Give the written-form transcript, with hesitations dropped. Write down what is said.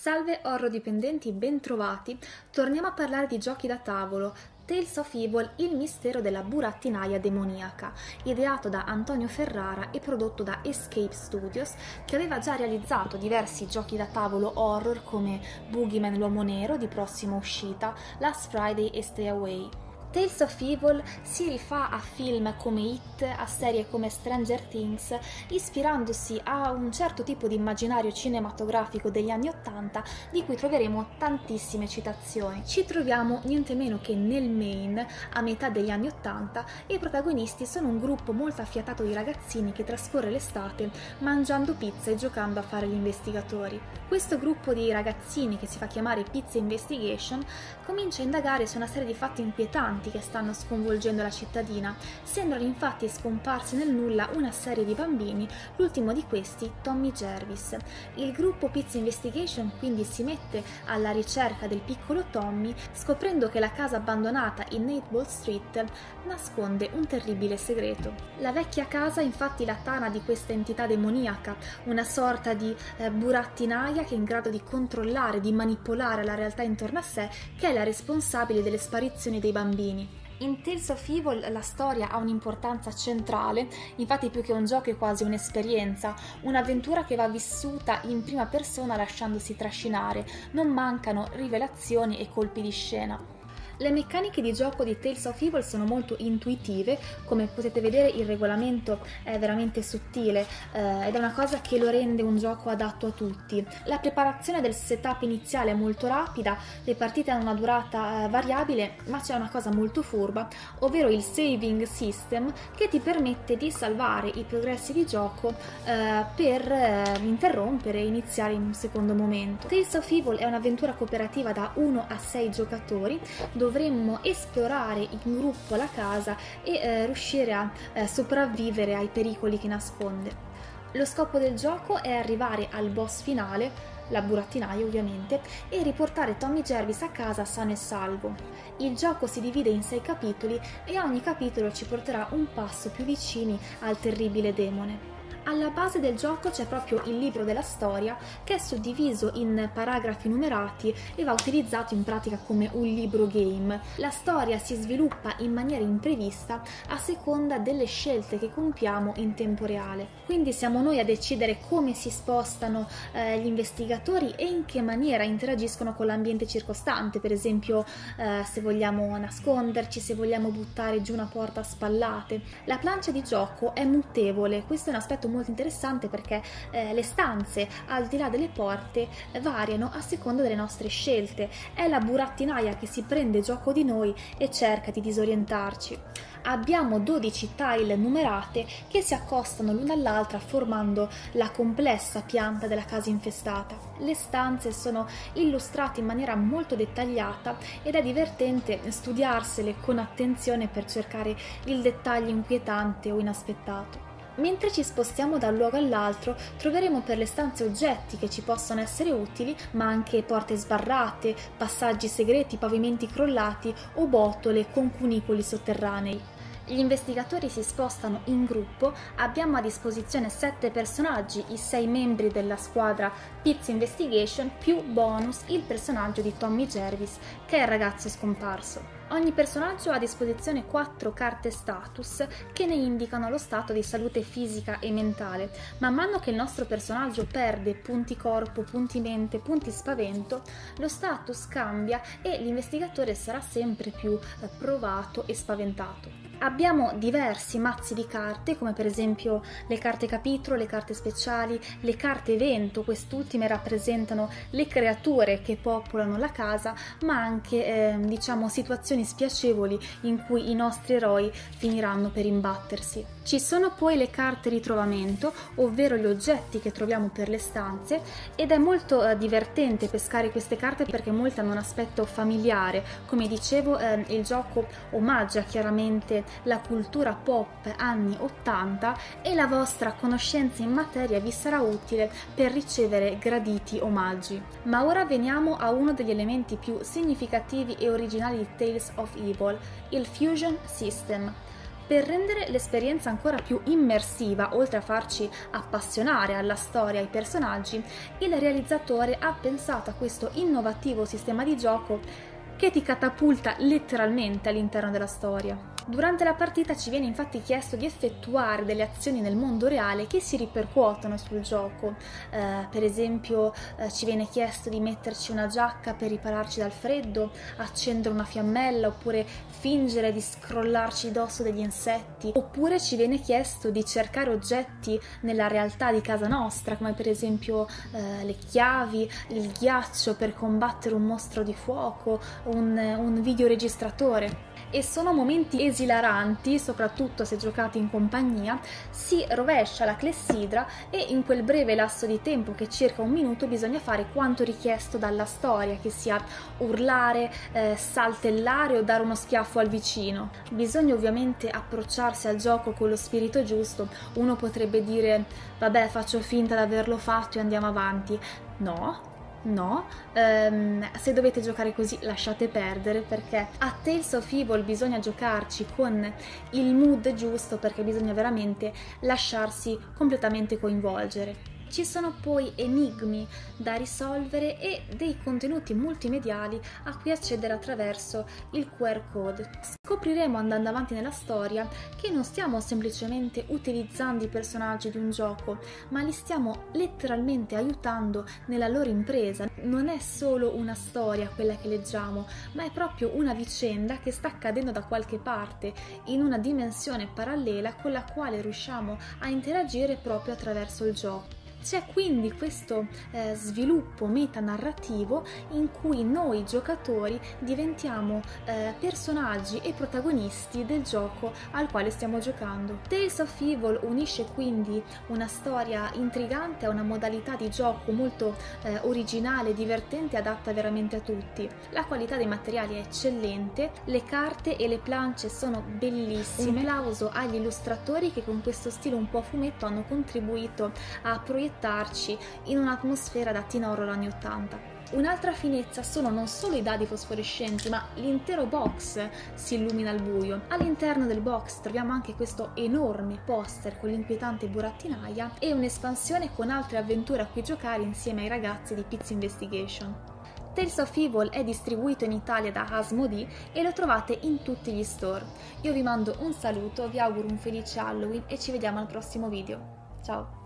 Salve horror dipendenti, bentrovati. Torniamo a parlare di giochi da tavolo. Tales of Evil, il mistero della burattinaia demoniaca, ideato da Antonio Ferrara e prodotto da Escape Studios, che aveva già realizzato diversi giochi da tavolo horror come Boogeyman l'uomo nero di prossima uscita, Last Friday e Stay Away. Tales of Evil si rifà a film come It, a serie come Stranger Things, ispirandosi a un certo tipo di immaginario cinematografico degli anni '80 di cui troveremo tantissime citazioni. Ci troviamo niente meno che nel Maine, a metà degli anni '80, e i protagonisti sono un gruppo molto affiatato di ragazzini che trascorre l'estate mangiando pizza e giocando a fare gli investigatori. Questo gruppo di ragazzini, che si fa chiamare Pizza Investigation, comincia a indagare su una serie di fatti inquietanti che stanno sconvolgendo la cittadina. Sembrano infatti scomparsi nel nulla una serie di bambini, l'ultimo di questi Tommy Jervis. Il gruppo Pizza Investigation quindi si mette alla ricerca del piccolo Tommy, scoprendo che la casa abbandonata in 8 Ball Street nasconde un terribile segreto. La vecchia casa infatti la tana di questa entità demoniaca, una sorta di burattinaia che è in grado di controllare, di manipolare la realtà intorno a sé, che è la responsabile delle sparizioni dei bambini. In Tales of Evil la storia ha un'importanza centrale, infatti più che un gioco è quasi un'esperienza, un'avventura che va vissuta in prima persona lasciandosi trascinare. Non mancano rivelazioni e colpi di scena. Le meccaniche di gioco di Tales of Evil sono molto intuitive, come potete vedere il regolamento è veramente sottile ed è una cosa che lo rende un gioco adatto a tutti. La preparazione del setup iniziale è molto rapida, le partite hanno una durata variabile, ma c'è una cosa molto furba, ovvero il saving system, che ti permette di salvare i progressi di gioco per interrompere e iniziare in un secondo momento. Tales of Evil è un'avventura cooperativa da 1 a 6 giocatori. Dovremmo esplorare in gruppo la casa e riuscire a sopravvivere ai pericoli che nasconde. Lo scopo del gioco è arrivare al boss finale, la burattinaia ovviamente, e riportare Tommy Jervis a casa sano e salvo. Il gioco si divide in 6 capitoli e ogni capitolo ci porterà un passo più vicini al terribile demone. Alla base del gioco c'è proprio il libro della storia, che è suddiviso in paragrafi numerati e va utilizzato in pratica come un libro game. La storia si sviluppa in maniera imprevista a seconda delle scelte che compiamo in tempo reale. Quindi siamo noi a decidere come si spostano gli investigatori e in che maniera interagiscono con l'ambiente circostante, per esempio se vogliamo nasconderci, se vogliamo buttare giù una porta a spallate. La plancia di gioco è mutevole, questo è un aspetto molto interessante perché le stanze al di là delle porte variano a seconda delle nostre scelte. È la burattinaia che si prende gioco di noi e cerca di disorientarci. Abbiamo 12 tile numerate che si accostano l'una all'altra formando la complessa pianta della casa infestata. Le stanze sono illustrate in maniera molto dettagliata ed è divertente studiarsele con attenzione per cercare il dettaglio inquietante o inaspettato. Mentre ci spostiamo da un luogo all'altro, troveremo per le stanze oggetti che ci possono essere utili, ma anche porte sbarrate, passaggi segreti, pavimenti crollati o botole con cunicoli sotterranei. Gli investigatori si spostano in gruppo, abbiamo a disposizione 7 personaggi, i 6 membri della squadra Pizza Investigation, più bonus il personaggio di Tommy Jervis, che è il ragazzo scomparso. Ogni personaggio ha a disposizione 4 carte status che ne indicano lo stato di salute fisica e mentale. Man mano che il nostro personaggio perde punti corpo, punti mente, punti spavento, lo status cambia e l'investigatore sarà sempre più provato e spaventato. Abbiamo diversi mazzi di carte, come per esempio le carte capitolo, le carte speciali, le carte evento. Quest'ultime rappresentano le creature che popolano la casa, ma anche situazioni spiacevoli in cui i nostri eroi finiranno per imbattersi. Ci sono poi le carte ritrovamento, ovvero gli oggetti che troviamo per le stanze, ed è molto divertente pescare queste carte perché molte hanno un aspetto familiare. Come dicevo, il gioco omaggia chiaramente la cultura pop anni 80 e la vostra conoscenza in materia vi sarà utile per ricevere graditi omaggi. Ma ora veniamo a uno degli elementi più significativi e originali di Tales of Evil, il Fusion System. Per rendere l'esperienza ancora più immersiva, oltre a farci appassionare alla storia e ai personaggi, il realizzatore ha pensato a questo innovativo sistema di gioco che ti catapulta letteralmente all'interno della storia. Durante la partita ci viene infatti chiesto di effettuare delle azioni nel mondo reale che si ripercuotono sul gioco. Per esempio ci viene chiesto di metterci una giacca per ripararci dal freddo, accendere una fiammella oppure fingere di scrollarci addosso degli insetti, oppure ci viene chiesto di cercare oggetti nella realtà di casa nostra, come per esempio le chiavi, il ghiaccio per combattere un mostro di fuoco, un videoregistratore. E sono momenti esilaranti, soprattutto se giocati in compagnia. Si rovescia la clessidra e in quel breve lasso di tempo, che è circa un minuto, bisogna fare quanto richiesto dalla storia, che sia urlare, saltellare o dare uno schiaffo al vicino. Bisogna ovviamente approcciarsi al gioco con lo spirito giusto. Uno potrebbe dire: vabbè, faccio finta di averlo fatto e andiamo avanti. No, se dovete giocare così lasciate perdere, perché a Tales of Evil bisogna giocarci con il mood giusto, perché bisogna veramente lasciarsi completamente coinvolgere. Ci sono poi enigmi da risolvere e dei contenuti multimediali a cui accedere attraverso il QR code. Scopriremo andando avanti nella storia che non stiamo semplicemente utilizzando i personaggi di un gioco, ma li stiamo letteralmente aiutando nella loro impresa. Non è solo una storia quella che leggiamo, ma è proprio una vicenda che sta accadendo da qualche parte, in una dimensione parallela con la quale riusciamo a interagire proprio attraverso il gioco. C'è quindi questo sviluppo metanarrativo in cui noi giocatori diventiamo personaggi e protagonisti del gioco al quale stiamo giocando. Tales of Evil unisce quindi una storia intrigante a una modalità di gioco molto originale, divertente e adatta veramente a tutti. La qualità dei materiali è eccellente, le carte e le planche sono bellissime. Un plauso agli illustratori che con questo stile un po' a fumetto hanno contribuito a proiettare in un'atmosfera da teen horror anni 80. Un'altra finezza sono non solo i dadi fosforescenti, ma l'intero box si illumina al buio. All'interno del box troviamo anche questo enorme poster con l'inquietante burattinaia e un'espansione con altre avventure a cui giocare insieme ai ragazzi di Pizza Investigation. Tales of Evil è distribuito in Italia da Asmodee e lo trovate in tutti gli store. Io vi mando un saluto, vi auguro un felice Halloween e ci vediamo al prossimo video. Ciao!